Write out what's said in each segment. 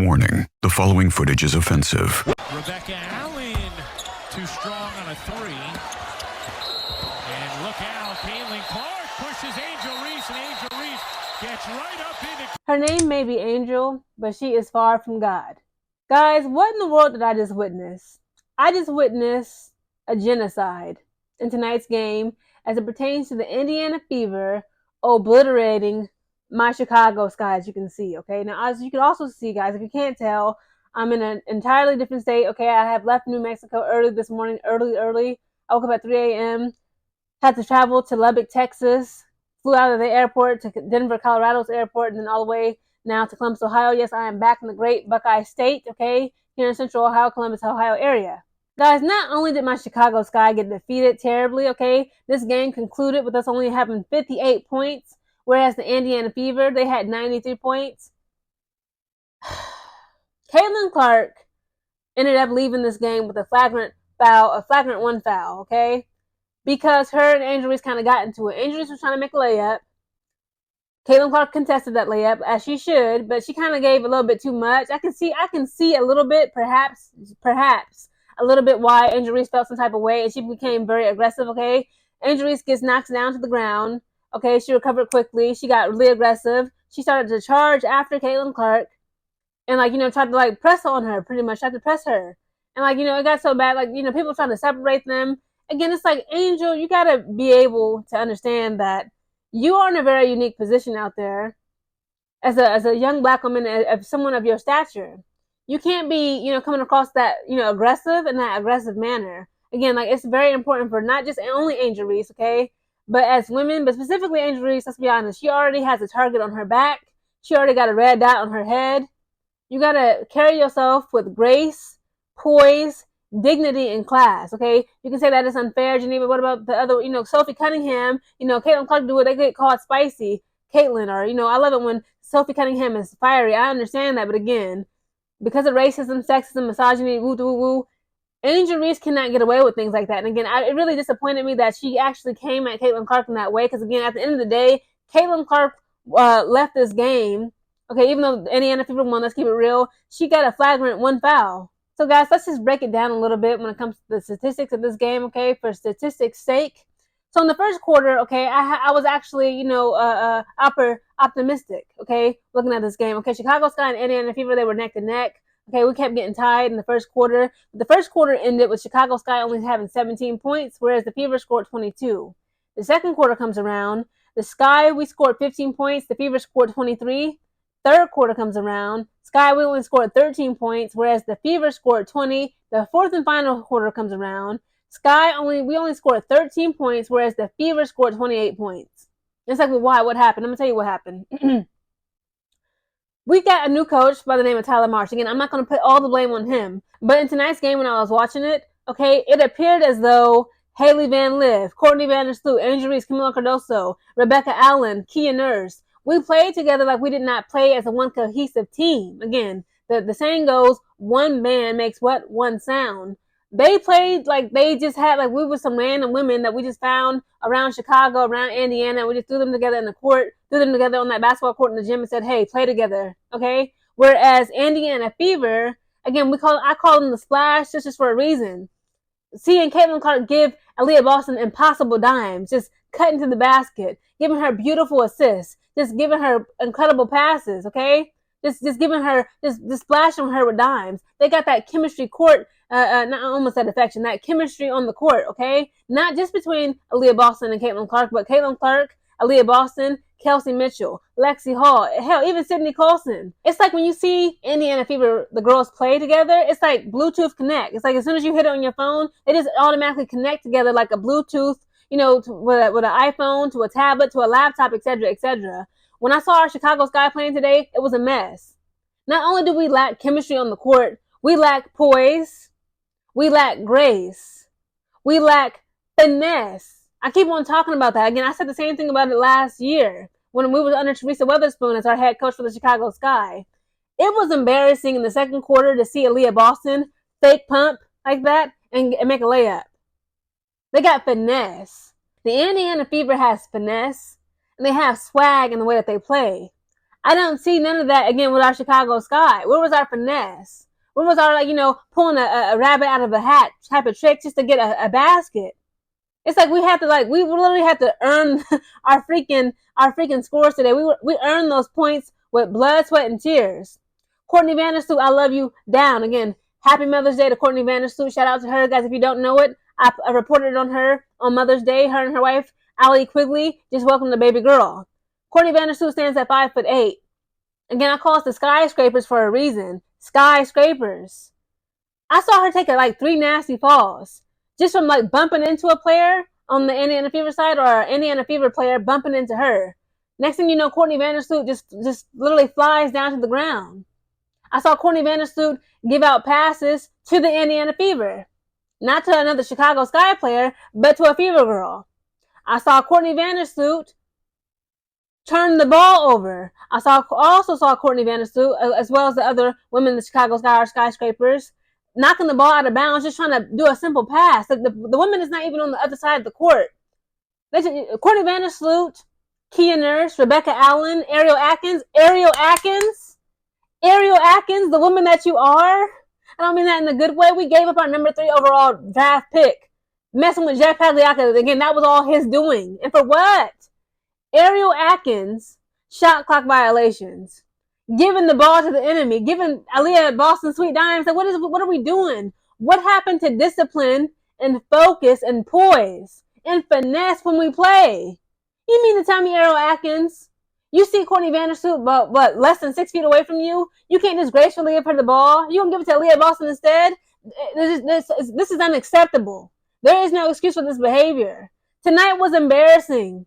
Warning, the following footage is offensive. Rebecca Allen, too strong on a three. And look out, Caitlin Clark pushes Angel Reese, and Angel Reese gets right up into... Her name may be Angel, but she is far from God. Guys, what in the world did I just witness? I just witnessed a genocide in tonight's game as it pertains to the Indiana Fever obliterating my Chicago Sky, as you can see, okay? Now, as you can also see, guys, if you can't tell, I'm in an entirely different state, okay? I have left New Mexico early this morning, early. I woke up at 3 a.m., had to travel to Lubbock, Texas, flew out of the airport to Denver, Colorado's airport, and then all the way now to Columbus, Ohio. Yes, I am back in the great Buckeye State, okay? Here in Central Ohio, Columbus, Ohio area. Guys, not only did my Chicago Sky get defeated terribly, okay? This game concluded with us only having 58 points. Whereas the Indiana Fever, they had 93 points. Caitlin Clark ended up leaving this game with a Flagrant-1 Foul, okay? Because her and Angel Reese kind of got into it. Angel Reese was trying to make a layup. Caitlin Clark contested that layup, as she should, but she kind of gave a little bit too much. I can see a little bit, perhaps, a little bit why Angel Reese felt some type of way, and she became very aggressive, okay? Angel Reese gets knocked down to the ground. Okay, she recovered quickly. She got really aggressive. She started to charge after Caitlin Clark and, tried to, press on her, pretty much. Tried to press her. And, it got so bad, people trying to separate them. Again, it's like, Angel, you got to be able to understand that you are in a very unique position out there as a young black woman, as someone of your stature. You can't be, coming across that, aggressive in that aggressive manner. Again, it's very important for not just only Angel Reese, okay? But as women, but specifically Angel Reese, let's be honest, she already has a target on her back. She already got a red dot on her head. You got to carry yourself with grace, poise, dignity, and class, okay? You can say that it's unfair, Geneva. What about the other, Sophie Cunningham, Caitlin Clark do what they get called spicy. Caitlin, or, I love it when Sophie Cunningham is fiery. I understand that, but again, because of racism, sexism, misogyny, woo, Angel Reese cannot get away with things like that. And again, it really disappointed me that she actually came at Caitlin Clark in that way. Because again, at the end of the day, Caitlin Clark left this game. Okay, even though Indiana Fever won, let's keep it real. She got a Flagrant-1 Foul. So guys, let's just break it down a little bit when it comes to the statistics of this game. Okay, for statistics' sake. So in the first quarter, okay, I was actually, optimistic. Okay, looking at this game. Okay, Chicago Sky and Indiana Fever, they were neck to neck. Okay, we kept getting tied in the first quarter. The first quarter ended with Chicago Sky only having 17 points, whereas the Fever scored 22. The second quarter comes around. The Sky, we scored 15 points. The Fever scored 23. Third quarter comes around. Sky, we only scored 13 points, whereas the Fever scored 20. The fourth and final quarter comes around. We only scored 13 points, whereas the Fever scored 28 points. It's like, well, why? What happened? I'm going to tell you what happened. We got a new coach by the name of Tyler Marsh. Again, I'm not going to put all the blame on him. But in tonight's game when I was watching it, okay, it appeared as though Haley Van Liv, Courtney Vandersloot, Angel Reese, Camila Cardoso, Rebecca Allen, Kia Nurse, we played together like we did not play as a one cohesive team. Again, the saying goes, one band makes what? One sound. They played like they just had, we were some random women that we just found around Chicago, around Indiana. We just threw them together in the court, threw them together on that basketball court in the gym and said, hey, play together, okay? Whereas Indiana Fever, again, I call them the Splash just for a reason. Seeing Caitlin Clark give Aaliyah Boston impossible dimes, just cutting to the basket, giving her beautiful assists, just giving her incredible passes, okay? Just giving her, just splashing her with dimes. They got that chemistry court, not almost that affection, that chemistry on the court, okay? Not just between Aaliyah Boston and Caitlin Clark, but Caitlin Clark, Aaliyah Boston, Kelsey Mitchell, Lexi Hall, hell, even Sydney Colson. It's like when you see Indiana Fever, the girls play together, it's like Bluetooth connect. It's like as soon as you hit it on your phone, it just automatically connect together like a Bluetooth, with an iPhone, to a tablet, to a laptop, etc., etc. When I saw our Chicago Sky playing today, it was a mess. Not only do we lack chemistry on the court, we lack poise, we lack grace, we lack finesse. I keep on talking about that. Again, I said the same thing about it last year when we were under Teresa Weatherspoon as our head coach for the Chicago Sky. It was embarrassing in the second quarter to see Aaliyah Boston fake pump like that and make a layup. They got finesse. The Indiana Fever has finesse, and they have swag in the way that they play. I don't see none of that again with our Chicago Sky. Where was our finesse? Where was our, pulling a rabbit out of a hat type of trick just to get a basket? It's like we literally have to earn our freaking scores today. We earned those points with blood, sweat, and tears. Courtney Vandersloot, I love you, down. Again, happy Mother's Day to Courtney Vandersloot. Shout out to her, guys. If you don't know it, I reported on her on Mother's Day. Her and her wife, Allie Quigley, just welcomed the baby girl. Courtney Vandersloot stands at 5'8". Again, I call us the skyscrapers for a reason. Skyscrapers. I saw her take like 3 nasty falls just from like bumping into a player on the Indiana Fever side, or an Indiana Fever player bumping into her. Next thing you know, Courtney Vandersloot just literally flies down to the ground. I saw Courtney Vandersloot give out passes to the Indiana Fever. Not to another Chicago Sky player, but to a Fever girl. I saw Courtney Vandersloot turn the ball over. I also saw Courtney Vandersloot, as well as the other women in the Chicago Sky, our skyscrapers, knocking the ball out of bounds, just trying to do a simple pass. The woman is not even on the other side of the court. Courtney Vandersloot, Kia Nurse, Rebecca Allen, Ariel Atkins, the woman that you are. I don't mean that in a good way. We gave up our number 3 overall draft pick, messing with Jeff Pagliacca. Again, that was all his doing. And for what? Ariel Atkins, shot clock violations, giving the ball to the enemy, giving Aaliyah Boston sweet dimes. Like, what are we doing? What happened to discipline and focus and poise and finesse when we play? You mean to tell me, Ariel Atkins, you see Courtney Vandersloot, but less than 6 feet away from you, you can't just gracefully give her the ball? You gonna give it to Aaliyah Boston instead? This is unacceptable. There is no excuse for this behavior. Tonight was embarrassing.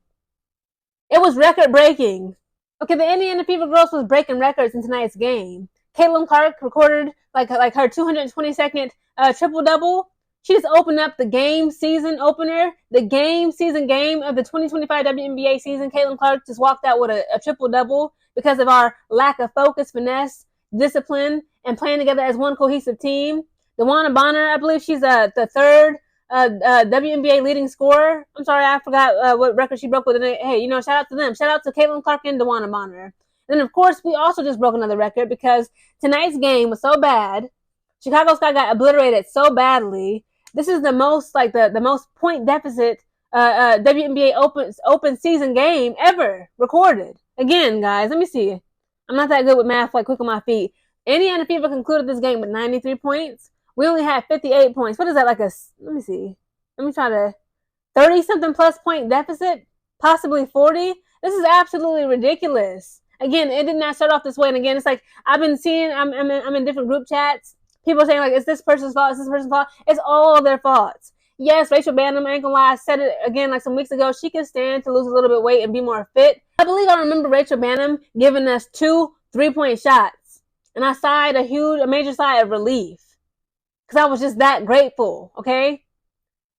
It was record-breaking. Okay, the Indiana Fever girls was breaking records in tonight's game. Caitlin Clark recorded like her 222nd triple-double. She just opened up the game season opener, the game season game of the 2025 WNBA season. Caitlin Clark just walked out with a triple-double because of our lack of focus, finesse, discipline, and playing together as one cohesive team. DeWanna Bonner, I believe she's the third WNBA leading scorer. I'm sorry, I forgot what record she broke with. Hey, shout out to them. Shout out to Caitlin Clark and DeWanna Bonner. And then, of course, we also just broke another record because tonight's game was so bad. Chicago Sky got obliterated so badly. This is the most the most point deficit WNBA open season game ever recorded. Again, guys, let me see. I'm not that good with math, quick on my feet. Indiana Fever concluded this game with 93 points. We only had 58 points. What is that, let me see. Let me try to, 30-something plus point deficit? Possibly 40? This is absolutely ridiculous. Again, it did not start off this way. And again, it's like, I've been seeing, I'm in different group chats. People saying, it's this person's fault, it's this person's fault. It's all their faults. Yes, Rachel Banham, I ain't gonna lie, I said it again some weeks ago. She can stand to lose a little bit of weight and be more fit. I believe I remember Rachel Banham giving us 2 3-point shots. And I sighed a major sigh of relief. Because I was just that grateful, okay?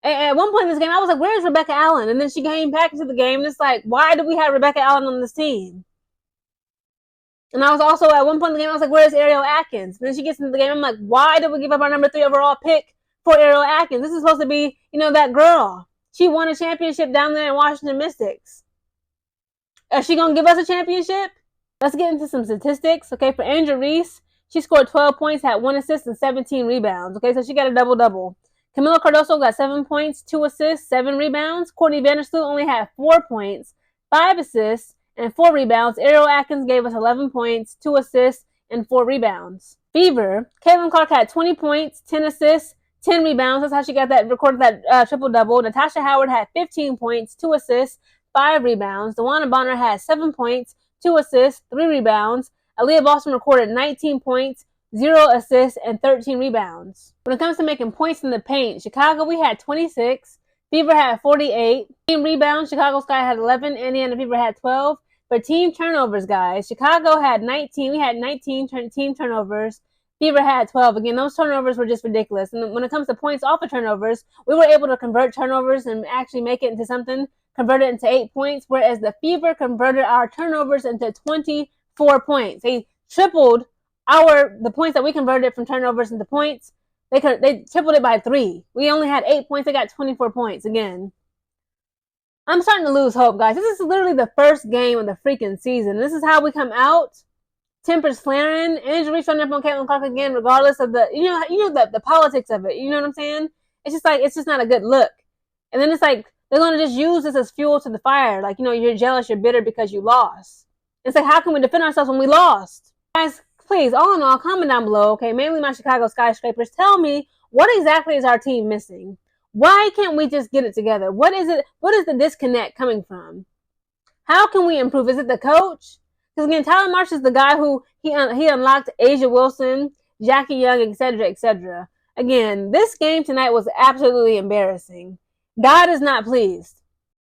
At one point in this game, I was like, where's Rebecca Allen? And then she came back into the game, and it's like, why do we have Rebecca Allen on this team? And I was also, at one point in the game, I was like, where's Ariel Atkins? And then she gets into the game, I'm like, why did we give up our number 3 overall pick for Ariel Atkins? This is supposed to be, that girl. She won a championship down there in Washington Mystics. Is she going to give us a championship? Let's get into some statistics, okay? For Angel Reese, she scored 12 points, had 1 assist, and 17 rebounds. Okay, so she got a double-double. Camila Cardoso got 7 points, 2 assists, 7 rebounds. Courtney Vandersloot only had 4 points, 5 assists, and 4 rebounds. Ariel Atkins gave us 11 points, 2 assists, and 4 rebounds. Fever, Caitlin Clark had 20 points, 10 assists, 10 rebounds. That's how she recorded that triple-double. Natasha Howard had 15 points, 2 assists, 5 rebounds. DeWanna Bonner had 7 points, 2 assists, 3 rebounds. Aaliyah Boston recorded 19 points, 0 assists, and 13 rebounds. When it comes to making points in the paint, Chicago, we had 26. Fever had 48. Team rebounds, Chicago Sky had 11. Indiana Fever had 12. For team turnovers, guys, Chicago had 19. We had 19 team turnovers. Fever had 12. Again, those turnovers were just ridiculous. And when it comes to points off of turnovers, we were able to convert turnovers and actually make it into something, convert it into 8 points, whereas the Fever converted our turnovers into 24 points. They tripled the points that we converted from turnovers into points. They tripled it by 3. We only had 8 points. They got 24 points again. I'm starting to lose hope, guys. This is literally the first game of the freaking season. This is how we come out. Tempers flaring. Angel Reese running up on Caitlin Clark again, regardless of the the politics of it. You know what I'm saying? It's just like, it's just not a good look. And then it's like they're gonna just use this as fuel to the fire. Like, you're jealous, you're bitter because you lost. It's like, how can we defend ourselves when we lost? Guys, please, all in all, comment down below, okay? Mainly my Chicago skyscrapers. Tell me, what exactly is our team missing? Why can't we just get it together? What is it? What is the disconnect coming from? How can we improve? Is it the coach? Because again, Tyler Marsh is the guy who he unlocked Asia Wilson, Jackie Young, etc., etc. Again, this game tonight was absolutely embarrassing. God is not pleased.